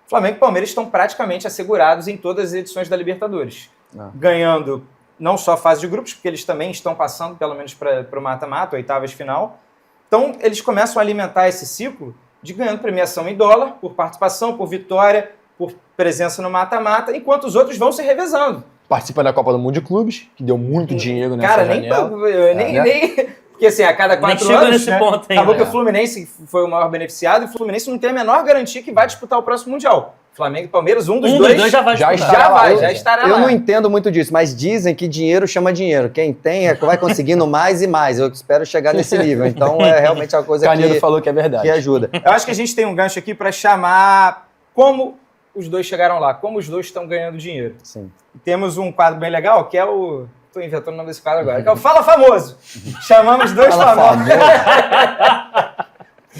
Flamengo e Palmeiras estão praticamente assegurados em todas as edições da Libertadores. Ganhando não só a fase de grupos, porque eles também estão passando, pelo menos para o mata-mata, oitavas final. Então, eles começam a alimentar esse ciclo de ganhando premiação em dólar, por participação, por vitória, por presença no mata-mata, enquanto os outros vão se revezando. Participa da Copa do Mundo de Clubes, que deu muito dinheiro nessa Cara, janela. nem porque assim, a cada 4 anos, nesse ponto ainda, acabou que o Fluminense foi o maior beneficiado, e o Fluminense não tem a menor garantia que vai disputar o próximo Mundial. Flamengo e Palmeiras, um dos dois já estará lá. Eu não entendo muito disso, mas dizem que dinheiro chama dinheiro. Quem tem vai conseguindo mais e mais. Eu espero chegar nesse nível. Então, é realmente uma coisa Canedo falou que é verdade. que ajuda. Eu acho que a gente tem um gancho aqui para chamar como os dois chegaram lá, como os dois estão ganhando dinheiro. Sim. E temos um quadro bem legal, que é o... Estou inventando o nome desse quadro agora, que é o Fala Famoso. Chamamos dois famosos.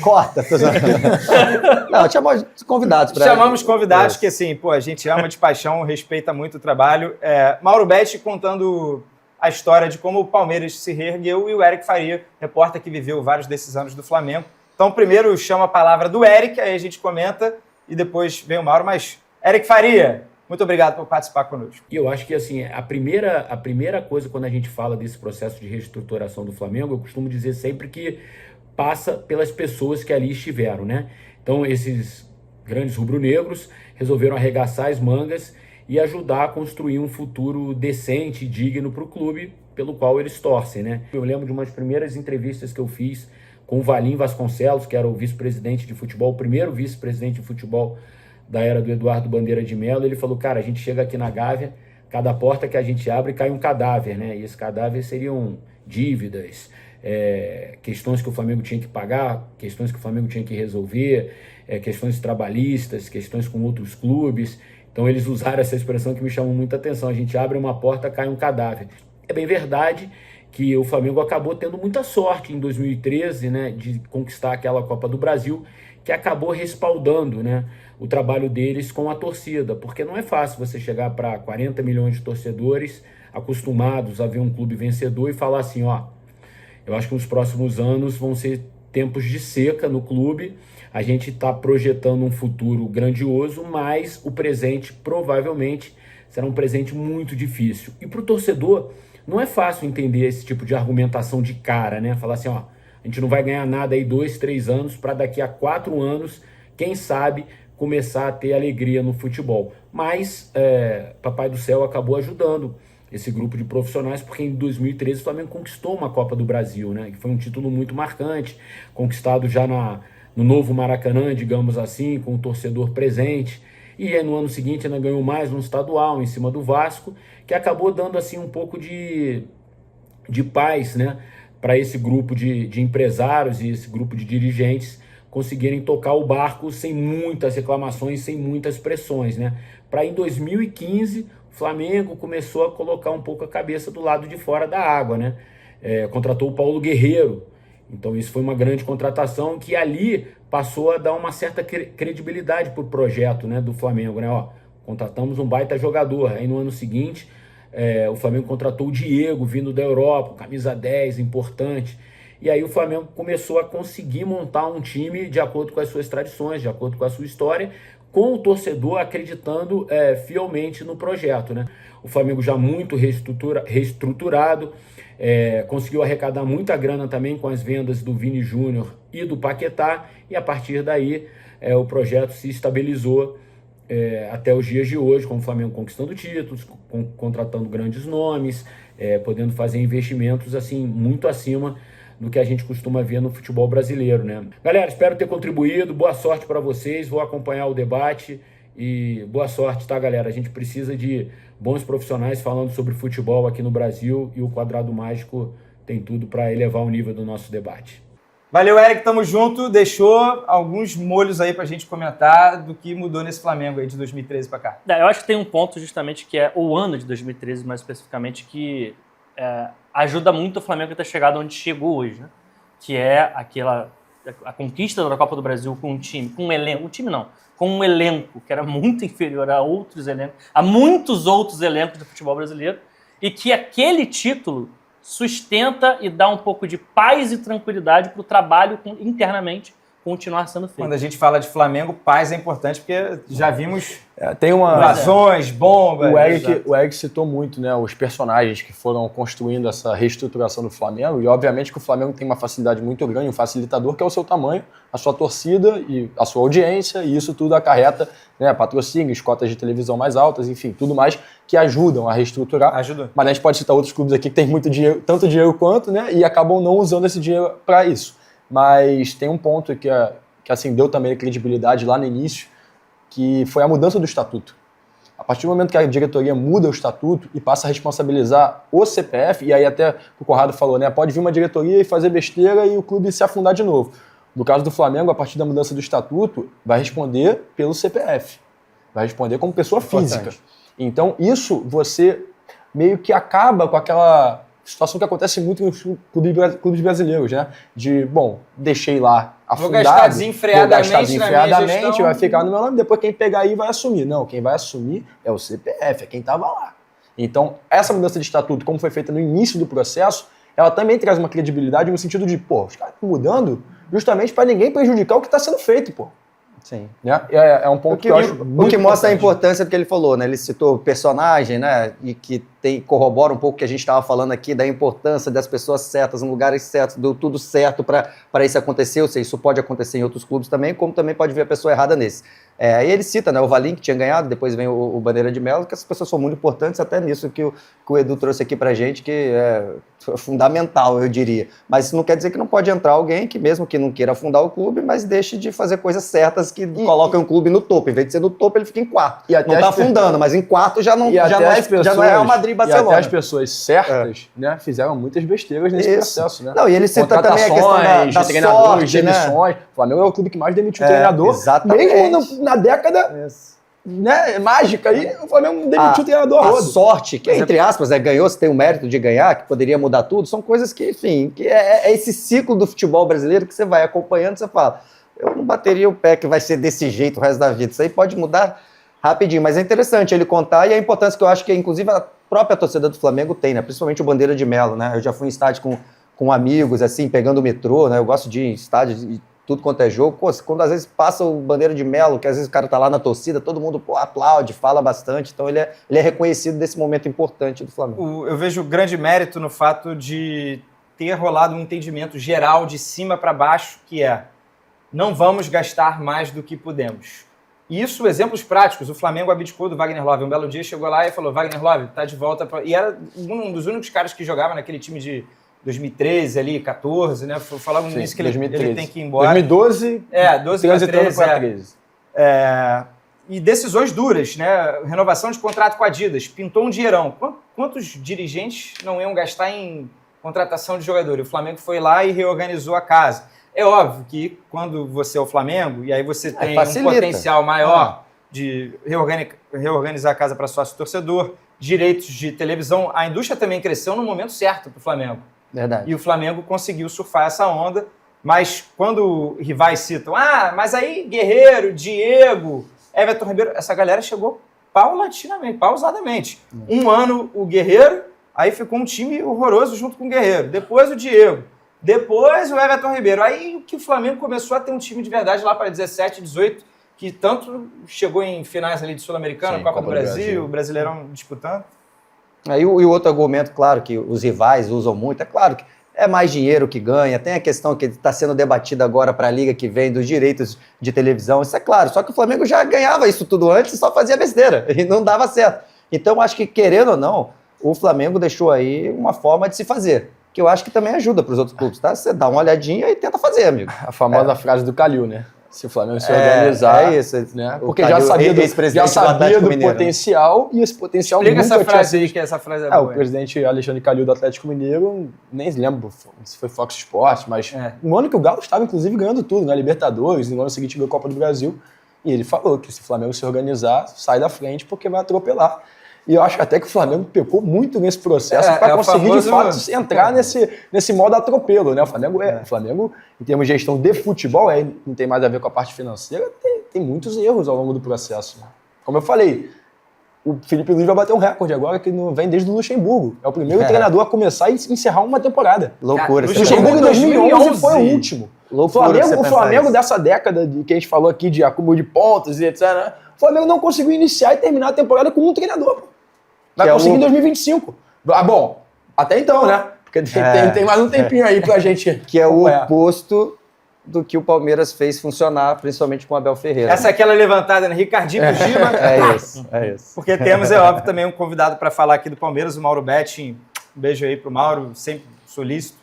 Corta. Não, chamamos convidados. Chamamos convidados que, assim, pô, a gente ama de paixão, respeita muito o trabalho. Mauro Betti contando a história de como o Palmeiras se reergueu e o Eric Faria, repórter que viveu vários desses anos do Flamengo. Então, primeiro chama a palavra do Eric, aí a gente comenta e depois vem o Mauro. Mas, Eric Faria, muito obrigado por participar conosco. E eu acho que assim, a primeira coisa quando a gente fala desse processo de reestruturação do Flamengo, eu costumo dizer sempre que passa pelas pessoas que ali estiveram, né? Então esses grandes rubro-negros resolveram arregaçar as mangas e ajudar a construir um futuro decente e digno para o clube pelo qual eles torcem, né? Eu lembro de umas primeiras entrevistas que eu fiz com o Valim Vasconcelos, que era o vice-presidente de futebol, o primeiro vice-presidente de futebol da era do Eduardo Bandeira de Mello. Ele falou, cara, a gente chega aqui na Gávea, cada porta que a gente abre cai um cadáver, né? E esse cadáver seriam dívidas, questões que o Flamengo tinha que pagar, questões que o Flamengo tinha que resolver, questões trabalhistas, questões com outros clubes. Então eles usaram essa expressão que me chamou muita atenção. A gente abre uma porta, cai um cadáver. É bem verdade que o Flamengo acabou tendo muita sorte em 2013, né, de conquistar aquela Copa do Brasil, que acabou respaldando, né, o trabalho deles com a torcida, porque não é fácil você chegar para 40 milhões de torcedores acostumados a ver um clube vencedor e falar assim, ó, eu acho que nos próximos anos vão ser tempos de seca no clube, a gente está projetando um futuro grandioso, mas o presente provavelmente será um presente muito difícil. E para o torcedor não é fácil entender esse tipo de argumentação de cara, né? Falar assim, ó, a gente não vai ganhar nada aí 2, 3 anos para daqui a 4 anos, quem sabe, começar a ter alegria no futebol. Mas Papai do Céu acabou ajudando esse grupo de profissionais, porque em 2013 o Flamengo conquistou uma Copa do Brasil, né? Que foi um título muito marcante, conquistado já no novo Maracanã, digamos assim, com o torcedor presente. E aí, no ano seguinte ainda ganhou mais um estadual em cima do Vasco, que acabou dando assim um pouco de paz, né, para esse grupo de empresários e esse grupo de dirigentes conseguirem tocar o barco sem muitas reclamações, sem muitas pressões, né? Para em 2015 o Flamengo começou a colocar um pouco a cabeça do lado de fora da água, né? Contratou o Paulo Guerreiro, então isso foi uma grande contratação que ali passou a dar uma certa credibilidade para o projeto, né, do Flamengo, né? Ó, contratamos um baita jogador. Aí no ano seguinte o Flamengo contratou o Diego, vindo da Europa, camisa 10, importante. E aí o Flamengo começou a conseguir montar um time de acordo com as suas tradições, de acordo com a sua história, com o torcedor acreditando fielmente no projeto, né? O Flamengo já muito reestruturado, conseguiu arrecadar muita grana também com as vendas do Vini Júnior e do Paquetá, e a partir daí o projeto se estabilizou até os dias de hoje, com o Flamengo conquistando títulos, contratando grandes nomes, podendo fazer investimentos assim muito acima do que a gente costuma ver no futebol brasileiro, né? Galera, espero ter contribuído, boa sorte para vocês, vou acompanhar o debate e boa sorte, tá, galera? A gente precisa de bons profissionais falando sobre futebol aqui no Brasil e o Quadrado Mágico tem tudo para elevar o nível do nosso debate. Valeu, Eric, tamo junto. Deixou alguns molhos aí pra gente comentar do que mudou nesse Flamengo aí de 2013 pra cá. Eu acho que tem um ponto justamente que é o ano de 2013, mais especificamente, que ajuda muito o Flamengo a ter chegado onde chegou hoje, né? Que é a conquista da Copa do Brasil com um time, com um elenco, com um elenco que era muito inferior a outros elencos, a muitos outros elencos do futebol brasileiro, e que aquele título sustenta e dá um pouco de paz e tranquilidade para o trabalho internamente continuar sendo feito. Quando a gente fala de Flamengo, paz é importante, porque já vimos Tem uma... invasões, bombas. O Eric citou muito, né, os personagens que foram construindo essa reestruturação do Flamengo, e obviamente que o Flamengo tem uma facilidade muito grande, um facilitador, que é o seu tamanho, a sua torcida e a sua audiência, e isso tudo acarreta, né, patrocínios, cotas de televisão mais altas, enfim, tudo mais que ajudam a reestruturar. Ajuda. Mas a gente pode citar outros clubes aqui que têm muito dinheiro, tanto dinheiro quanto, né, e acabam não usando esse dinheiro para isso. Mas tem um ponto que assim, deu também credibilidade lá no início, que foi a mudança do estatuto. A partir do momento que a diretoria muda o estatuto e passa a responsabilizar o CPF, e aí até o Corrado falou, né, pode vir uma diretoria e fazer besteira e o clube se afundar de novo. No caso do Flamengo, a partir da mudança do estatuto, vai responder pelo CPF. Vai responder como pessoa física. Então, isso você meio que acaba com aquela situação que acontece muito nos clubes brasileiros, né? De, bom, deixei lá afundado, vou gastar desenfreadamente, vai ficar no meu nome, depois quem pegar aí vai assumir. Não, quem vai assumir é o CPF, é quem estava lá. Então, essa mudança de estatuto, como foi feita no início do processo, ela também traz uma credibilidade no sentido de, pô, os caras estão mudando justamente para ninguém prejudicar o que está sendo feito, pô. Sim. Né? É um ponto que eu acho muito o que mostra a importante. importância do que ele falou, né? Ele citou personagem, né? E que corrobora um pouco o que a gente estava falando aqui da importância das pessoas certas, no lugares certos, deu tudo certo para isso acontecer. Ou seja, isso pode acontecer em outros clubes também, como também pode vir a pessoa errada nesse. Aí ele cita, né? O Valim, que tinha ganhado, depois vem o Bandeira de Melo, que essas pessoas são muito importantes, até nisso que o Edu trouxe aqui pra gente, que é fundamental, eu diria. Mas isso não quer dizer que não pode entrar alguém que, mesmo que não queira afundar o clube, mas deixe de fazer coisas certas que colocam o clube no topo. Em vez de ser no topo, ele fica em quarto. E não tá afundando, mas em quarto já não é Real Madrid e Barcelona. E até as pessoas certas, né, fizeram muitas besteiras nesse processo, né? Não, e ele cita também a questão da treinadores, sorte, demissões. né? O Flamengo é o clube que mais demitiu treinador. Exatamente. Mesmo na década né, mágica aí, o Flamengo demitiu o treinador a rodo. sorte, que entre aspas, ganhou, se tem o mérito de ganhar, que poderia mudar tudo, são coisas que, enfim, que é esse ciclo do futebol brasileiro que você vai acompanhando, você fala, eu não bateria o pé que vai ser desse jeito o resto da vida, isso aí pode mudar rapidinho, mas é interessante ele contar e a importância que eu acho que, inclusive, a própria torcida do Flamengo tem, né, principalmente o Bandeira de Melo, né, eu já fui em estádio com amigos, assim, pegando o metrô, né, eu gosto de ir em estádio de tudo quanto é jogo, pô, quando às vezes passa o Bandeira de Melo, que às vezes o cara tá lá na torcida, todo mundo aplaude, fala bastante, então ele é reconhecido desse momento importante do Flamengo. Eu vejo grande mérito no fato de ter rolado um entendimento geral de cima para baixo, que é, não vamos gastar mais do que podemos. E isso, exemplos práticos, o Flamengo abdicou do Wagner Love, um belo dia chegou lá e falou, Wagner Love, tá de volta, e era um dos únicos caras que jogava naquele time de 2013 ali, 14, né? Falavam nisso que ele tem que ir embora. 2012, 12 para 13. E decisões duras, né? Renovação de contrato com a Adidas, pintou um dinheirão. Quantos dirigentes não iam gastar em contratação de jogador? E o Flamengo foi lá e reorganizou a casa. É óbvio que quando você é o Flamengo, e aí você tem um potencial maior de reorganizar a casa para sócio torcedor, direitos de televisão, a indústria também cresceu no momento certo para o Flamengo. Verdade. E o Flamengo conseguiu surfar essa onda, mas quando rivais citam, mas aí Guerreiro, Diego, Everton Ribeiro, essa galera chegou pausadamente. Um ano o Guerreiro, aí ficou um time horroroso junto com o Guerreiro, depois o Diego, depois o Everton Ribeiro, aí que o Flamengo começou a ter um time de verdade lá para 17, 18, que tanto chegou em finais ali de Sul-Americano, Copa do Brasil, Brasileirão disputando. Aí o outro argumento, claro, que os rivais usam muito, é claro que é mais dinheiro que ganha, tem a questão que está sendo debatida agora para a Liga que vem dos direitos de televisão, isso é claro, só que o Flamengo já ganhava isso tudo antes e só fazia besteira, e não dava certo. Então, acho que, querendo ou não, o Flamengo deixou aí uma forma de se fazer, que eu acho que também ajuda para os outros clubes, tá? Você dá uma olhadinha e tenta fazer, amigo. A famosa frase do Calil, né? Se o Flamengo se organizar, né? Porque já sabia do potencial e esse potencial Explica nunca essa frase tinha... aí, que essa frase é boa. O presidente Alexandre Calil do Atlético Mineiro, nem lembro se foi Fox Sports, mas um ano que o Galo estava, inclusive, ganhando tudo, né? Libertadores, no ano seguinte ganhou a Copa do Brasil, e ele falou que se o Flamengo se organizar, sai da frente porque vai atropelar. E eu acho até que o Flamengo pecou muito nesse processo para conseguir, de fato, entrar nesse modo atropelo, né? O Flamengo, em termos de gestão de futebol, não tem mais a ver com a parte financeira, tem muitos erros ao longo do processo. Né? Como eu falei, o Felipe Luiz vai bater um recorde agora que não vem desde o Luxemburgo. É o primeiro treinador a começar e encerrar uma temporada. Loucura. O Luxemburgo em 2011 foi o último. Loucura O Flamengo dessa década que a gente falou aqui de acúmulo de pontos e etc. Né? O Flamengo não conseguiu iniciar e terminar a temporada com um treinador. Pô. Vai conseguir em 2025. Ah, bom, até então, né? Porque tem mais um tempinho aí pra gente. Que é o oposto do que o Palmeiras fez funcionar, principalmente com o Abel Ferreira. Essa é aquela levantada, né? Ricardinho pro Giba. É isso. Porque temos, é óbvio, também um convidado para falar aqui do Palmeiras, o Mauro Betting. Um beijo aí pro Mauro, sempre solícito.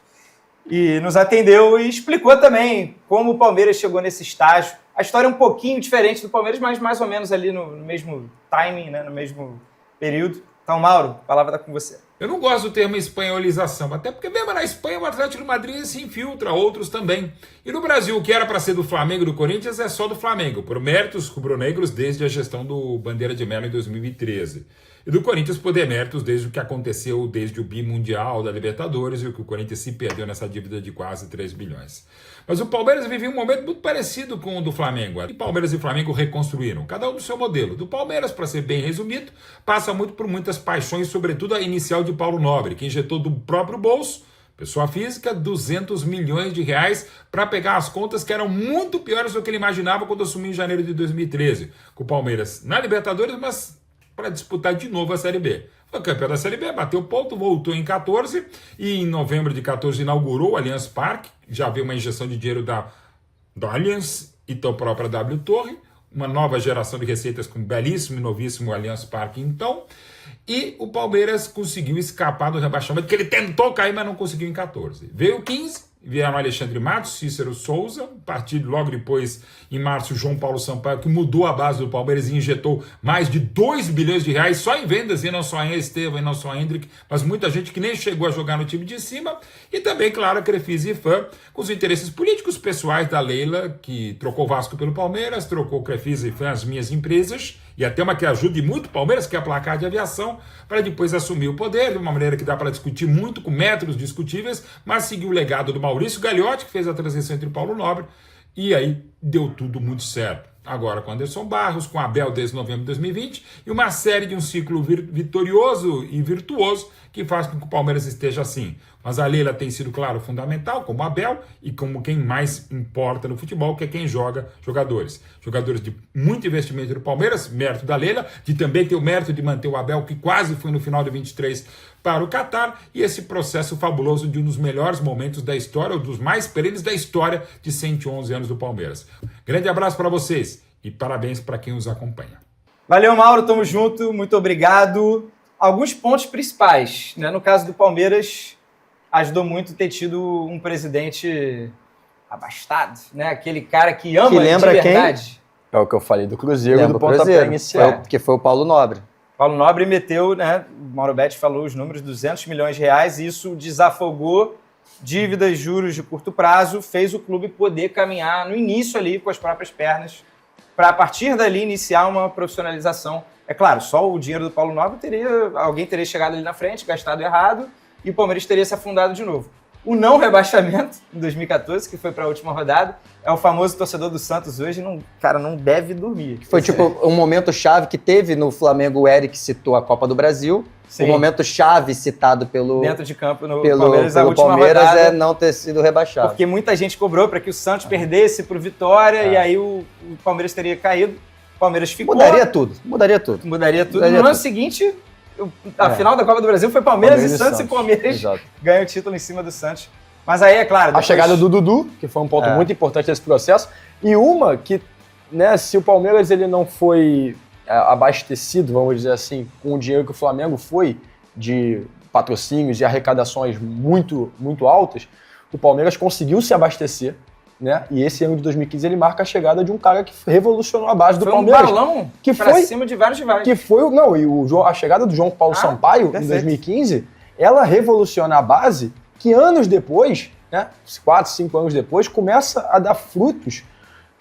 E nos atendeu e explicou também como o Palmeiras chegou nesse estágio. A história é um pouquinho diferente do Palmeiras, mas mais ou menos ali no mesmo timing, né? No mesmo período. Então, Mauro, a palavra está com você. Eu não gosto do termo espanholização, até porque mesmo na Espanha o Atlético de Madrid se infiltra, outros também. E no Brasil, o que era para ser do Flamengo e do Corinthians é só do Flamengo, por méritos rubro-negros desde a gestão do Bandeira de Melo em 2013. E do Corinthians por deméritos desde o que aconteceu, desde o bimundial da Libertadores e o que o Corinthians se perdeu nessa dívida de quase 3 bilhões. Mas o Palmeiras vivia um momento muito parecido com o do Flamengo. E Palmeiras e Flamengo reconstruíram, cada um do seu modelo. Do Palmeiras, para ser bem resumido, passa muito por muitas paixões, sobretudo a inicial de Paulo Nobre, que injetou do próprio bolso, pessoa física, 200 milhões de reais para pegar as contas que eram muito piores do que ele imaginava quando assumiu em janeiro de 2013. Com o Palmeiras na Libertadores, mas para disputar de novo a Série B. Foi campeão da Série B, bateu ponto, voltou em 14 e em novembro de 14 inaugurou o Allianz Parque. Já veio uma injeção de dinheiro da Allianz e da própria W Torre, uma nova geração de receitas com belíssimo e novíssimo Allianz Parque então. E o Palmeiras conseguiu escapar do rebaixamento, que ele tentou cair, mas não conseguiu em 14. Veio 15, vieram Alexandre Matos, Cícero Souza, partido logo depois, em março, João Paulo Sampaio, que mudou a base do Palmeiras e injetou mais de 2 bilhões de reais só em vendas, e não só em Estevam, e não só em Hendrick, mas muita gente que nem chegou a jogar no time de cima. E também, claro, a Crefisa e Fã, com os interesses políticos pessoais da Leila, que trocou o Vasco pelo Palmeiras, trocou Crefisa e Fã, as minhas empresas, e até uma que ajude muito o Palmeiras, que é a Placar de Aviação, para depois assumir o poder, de uma maneira que dá para discutir muito, com métodos discutíveis, mas seguiu o legado do Maurício Gagliotti, que fez a transição entre o Paulo Nobre, e aí deu tudo muito certo. Agora com Anderson Barros, com Abel desde novembro de 2020, e uma série de um ciclo vitorioso e virtuoso que faz com que o Palmeiras esteja assim. Mas a Leila tem sido, claro, fundamental, como Abel, e como quem mais importa no futebol, que é quem joga jogadores. Jogadores de muito investimento no Palmeiras, mérito da Leila, de também ter o mérito de manter o Abel, que quase foi no final de 23 para o Catar, e esse processo fabuloso de um dos melhores momentos da história, ou dos mais perenes da história de 111 anos do Palmeiras. Grande abraço para vocês e parabéns para quem os acompanha. Valeu, Mauro, tamo junto, muito obrigado. Alguns pontos principais, né? No caso do Palmeiras, ajudou muito ter tido um presidente abastado, né? Aquele cara que ama Que lembra de verdade. É o que eu falei do Cruzeiro, Lembra do o pontapé Cruzeiro, inicial. que foi o Paulo Nobre. Paulo Nobre meteu, né? O Mauro Betti falou os números, 200 milhões de reais, e isso desafogou dívidas, juros de curto prazo, fez o clube poder caminhar no início ali com as próprias pernas, para a partir dali iniciar uma profissionalização. É claro, só o dinheiro do Paulo Nobre alguém teria chegado ali na frente, gastado errado, e o Palmeiras teria se afundado de novo. O não rebaixamento, em 2014, que foi para a última rodada, é o famoso torcedor do Santos hoje, não deve dormir. Foi tipo um momento chave que teve no Flamengo, o Eric citou a Copa do Brasil. Sim. O momento chave citado pelo Dentro de campo no pelo Palmeiras, a última Palmeiras rodada, é não ter sido rebaixado. porque muita gente cobrou para que o Santos perdesse para o Vitória, e aí o Palmeiras teria caído. O Palmeiras ficou. Mudaria tudo. Mudaria tudo. Mudaria No ano tudo. seguinte, a final da Copa do Brasil foi Palmeiras e Santos, e o Palmeiras Exato. ganha o título em cima do Santos. Mas aí, é claro... A depois- chegada do Dudu, que foi um ponto muito importante desse processo, e uma que, né, se o Palmeiras ele não foi abastecido, vamos dizer assim, com o dinheiro que o Flamengo foi, de patrocínios e arrecadações muito, muito altas, o Palmeiras conseguiu se abastecer, né? E esse ano de 2015 ele marca a chegada de um cara que revolucionou a base do Foi um Palmeiras. balão que pra foi cima de vários rivais. que foi a chegada do João Paulo Sampaio perfeito. em 2015, ela revoluciona a base que anos depois, né, 4, 5 anos depois, começa a dar frutos,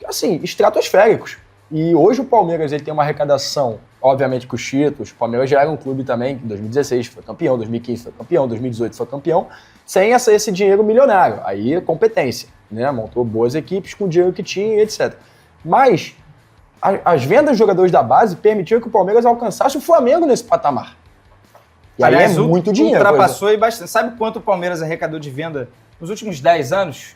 assim, estratosféricos. E hoje o Palmeiras ele tem uma arrecadação, obviamente com os títulos, o Palmeiras já era um clube também, que em 2016 foi campeão, 2015 foi campeão, 2018 foi campeão, sem esse dinheiro milionário. Aí é competência, né? Montou boas equipes com o dinheiro que tinha, etc. Mas as vendas de jogadores da base permitiram que o Palmeiras alcançasse o Flamengo nesse patamar. E Aliás, aí é muito dinheiro. Ultrapassou e bastante. Sabe quanto o Palmeiras arrecadou de venda nos últimos 10 anos?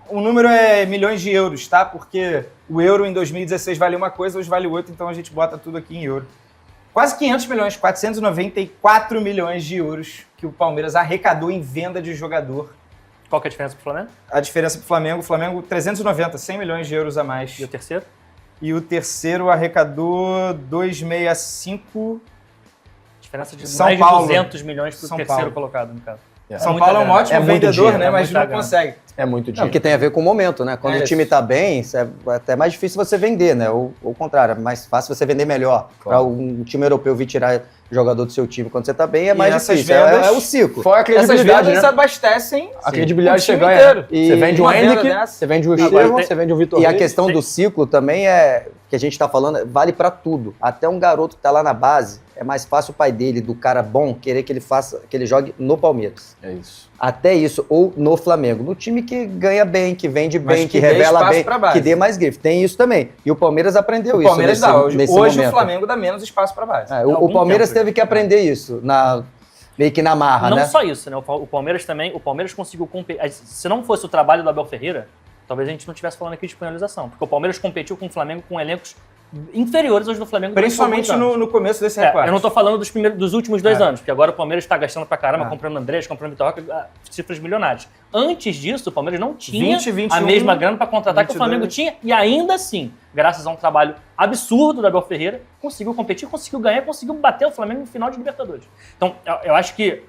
O número é milhões de euros, tá? Porque o euro em 2016 valia uma coisa, hoje vale 8, então a gente bota tudo aqui em euro. Quase 500 milhões, 494 milhões de euros que o Palmeiras arrecadou em venda de jogador. Qual que é a diferença pro Flamengo? A diferença pro Flamengo, o Flamengo 390, 100 milhões de euros a mais. E o terceiro? E o terceiro arrecadou 265. Diferença de São mais Paulo. de 200 milhões pro São terceiro Paulo. colocado, no caso. São muita Paulo é um grana. ótimo É muito vendedor, dinheiro, né? é Mas muita não grana. consegue. É muito Não, dinheiro. porque tem a ver com o momento, né? Quando É o time isso. tá bem, isso é até mais difícil você vender, né? Ou o contrário, é mais fácil você vender melhor. Para um time europeu vir tirar jogador do seu time quando você tá bem, é E mais essas difícil. vendas- É o ciclo. Fora a Essas credibilidade, vendas né? abastecem A credibilidade o time você ganha. inteiro. E Você vende o uma venda Henrique, dessa. você vende o Agora, Estevão, tem- você vende o Vitor E a Reis. questão do ciclo também é que a gente tá falando, vale para tudo. Até um garoto que tá lá na base, é mais fácil o pai dele, do cara bom, querer que ele jogue no Palmeiras. É isso. Até isso, ou no Flamengo. No time que ganha bem, que vende Mas bem, que que dê revela espaço bem, pra base. que dê mais grife. Tem isso também. E o Palmeiras aprendeu O isso Palmeiras nesse, dá. Hoje nesse o momento. Flamengo dá menos espaço para base. É, o algum Palmeiras tempo, teve que aprender isso, meio que na marra, Não né? só isso, né? O Palmeiras também, o Palmeiras conseguiu competir. Se não fosse o trabalho do Abel Ferreira, talvez a gente não estivesse falando aqui de espanholização. Porque o Palmeiras competiu com o Flamengo com elencos inferiores aos do Flamengo. Principalmente durante alguns anos. no começo desse É, recorte. eu não tô falando dos últimos 2 É. anos, porque agora o Palmeiras está gastando pra caramba, É. comprando Andrés, comprando Vitor Roque, cifras milionárias. Antes disso, o Palmeiras não tinha 20, 21, a mesma grana para contratar que o 22. Flamengo tinha, e ainda assim, graças a um trabalho absurdo da Abel Ferreira, conseguiu competir, conseguiu ganhar, conseguiu bater o Flamengo no final de Libertadores. Então, eu acho que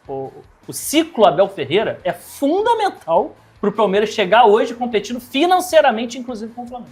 o ciclo Abel Ferreira é fundamental para o Palmeiras chegar hoje competindo financeiramente, inclusive com o Flamengo.